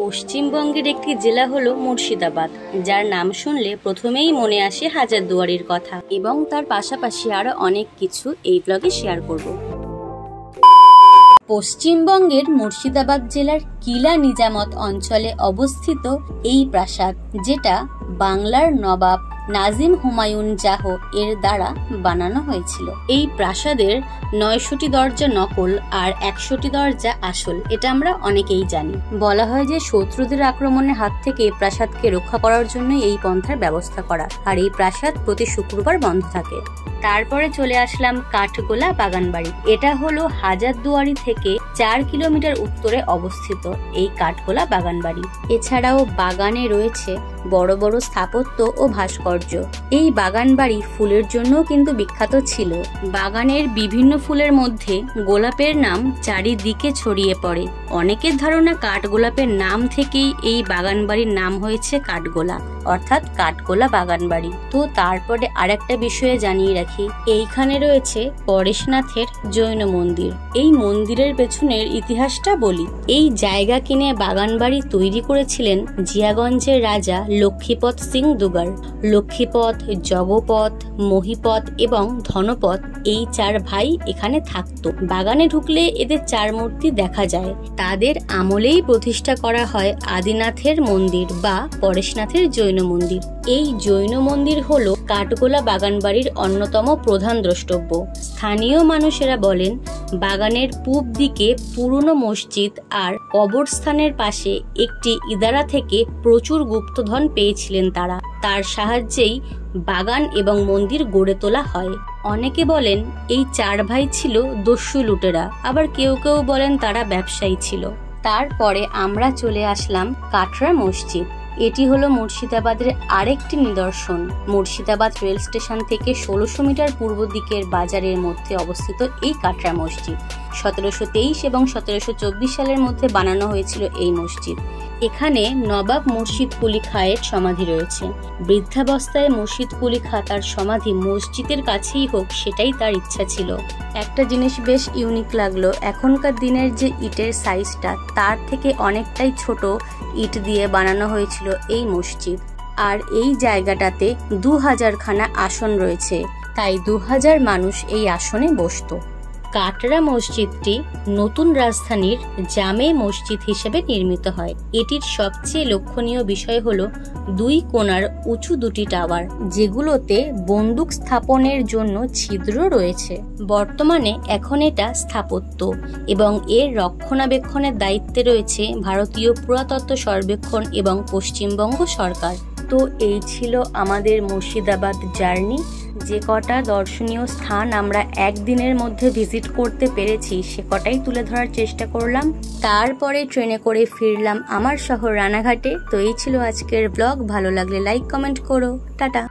পশ্চিমবঙ্গের একটি জেলা হলো মুর্শিদাবাদ, যার নাম শুনলে প্রথমেই মনে আসে হাজারদুয়ারির কথা এবং তার পাশাপাশি আরো অনেক কিছু এই ব্লগে শেয়ার করব। পশ্চিমবঙ্গের মুর্শিদাবাদ জেলার কিলা নিজামত অঞ্চলে অবস্থিত এই প্রাসাদ, যেটা বাংলার নবাব নাজিম হুমায়ুন জাহ এর দ্বারা বানানো হয়েছিল। এই প্রাসাদের ৯০০টি দরজা নকল আর ১০০টি দরজা আসল, এটা আমরা অনেকেই জানি। বলা হয় যে শত্রুদের আক্রমণের হাত থেকে প্রাসাদকে রক্ষা করার জন্য এই পন্থার ব্যবস্থা করা, আর এই প্রাসাদ প্রতি শুক্রবার বন্ধ থাকে। তারপরে চলে আসলাম কাঠগোলা বাগানবাড়ি। এটা হলো হাজারদুয়ারি থেকে ৪ কিলোমিটার উত্তরে অবস্থিত এই কাঠগোলা বাগানবাড়ি। এছাড়াও বাগানে রয়েছে বড় বড় স্থাপত্য ও ভাস্কর্য। এই বাগানবাড়ি ফুলের জন্য কিন্তু বিখ্যাত ছিল। বাগানের বিভিন্ন ফুলের মধ্যে গোলাপের নাম চারিদিকে ছড়িয়ে পড়ে। অনেকের ধারণা কাঠগোলাপের নাম থেকেই এই বাগানবাড়ির নাম হয়েছে কাঠগোলা, অর্থাৎ কাঠগোলা বাগানবাড়ি। তো তারপরে আরেকটা বিষয়ে জানিয়ে রাখি, এইখানে রয়েছে পরেশনাথের জৈন মন্দির। এই মন্দিরের পেছনের ইতিহাসটা বলি। এই জায়গা কিনে বাগানবাড়ি তৈরি করেছিলেন জিয়াগঞ্জের রাজা লক্ষ্মীপদ সিং দুগার। লক্ষ্মীপদ, জগপদ, মহিপদ এবং ধনপদ এই ৪ ভাই এখানে থাকতো। বাগানে ঢুকলে এদের ৪ মূর্তি দেখা যায়। তাদের আমলেই প্রতিষ্ঠা করা হয় আদিনাথের মন্দির বা পরেশনাথের জৈন মন্দির। এই জৈন মন্দির হলো কাঠগোলা বাগানবাড়ির অন্যতম প্রধান দ্রষ্টব্য। স্থানীয় মানুষেরা বলেন, বাগানের পূব দিকে পুরনো মসজিদ আর কবরস্থানের পাশে একটি ইদারা থেকে প্রচুর গুপ্তধন পেয়েছিলেন তারা। তার সাহায্যেই বাগান এবং মন্দির গড়ে তোলা হয়। অনেকে বলেন এই ৪ ভাই ছিল দস্যু লুটেরা, আবার কেউ কেউ বলেন তারা ব্যবসায়ী ছিল। তারপরে আমরা চলে আসলাম কাটরা মসজিদ। এটি হলো মুর্শিদাবাদের আরেকটি নিদর্শন। মুর্শিদাবাদ রেল স্টেশন থেকে ১৬০০ মিটার পূর্ব দিকের বাজারের মধ্যে অবস্থিত এই কাটরা মসজিদ ১৭২৩ এবং ১৭২৪ সালের মধ্যে বানানো হয়েছিল এই মসজিদ। এখানে নবাব মুর্শিদ কুলি খাঁয়ের সমাধি রয়েছে। বৃদ্ধাবস্থায় মুর্শিদ কুলি খাঁ তার সমাধি মসজিদের কাছেই হোক, সেটাই তার ইচ্ছা ছিল। একটা জিনিস বেশ ইউনিক লাগলো, এখনকার দিনের যে ইটের সাইজটা তার থেকে অনেকটাই ছোট ইট দিয়ে বানানো হয়েছিল এই মসজিদ। আর এই জায়গাটাতে ২০০০ খানা আসন রয়েছে, তাই ২০০০ মানুষ এই আসনে বসতো। কাটরা মসজিদটি নতুন রাজধানীর জামে মসজিদ হিসেবে নির্মিত হয়। এটির সবচেয়ে লক্ষণীয় বিষয় হলো ২ কোণার উঁচু ২টি টাওয়ার, যেগুলোতে বন্দুক স্থাপনের জন্য ছিদ্র রয়েছে। বর্তমানে এখন এটা স্থাপত্য এবং এর রক্ষণাবেক্ষণের দায়িত্বে রয়েছে ভারতীয় পুরাতত্ত্ব সর্বেক্ষণ এবং পশ্চিমবঙ্গ সরকার। তো এই ছিল আমাদের মুর্শিদাবাদ জার্নি। যে কটা দর্শনীয় স্থান আমরা একদিনের মধ্যে ভিজিট করতে পেরেছি সে কটাই তুলে ধরার চেষ্টা করলাম। তারপরে ট্রেনে করে ফিরলাম আমার শহর রানাঘাটে। তো এই ছিল আজকের ব্লগ। ভালো লাগলে লাইক কমেন্ট করো। টাটা।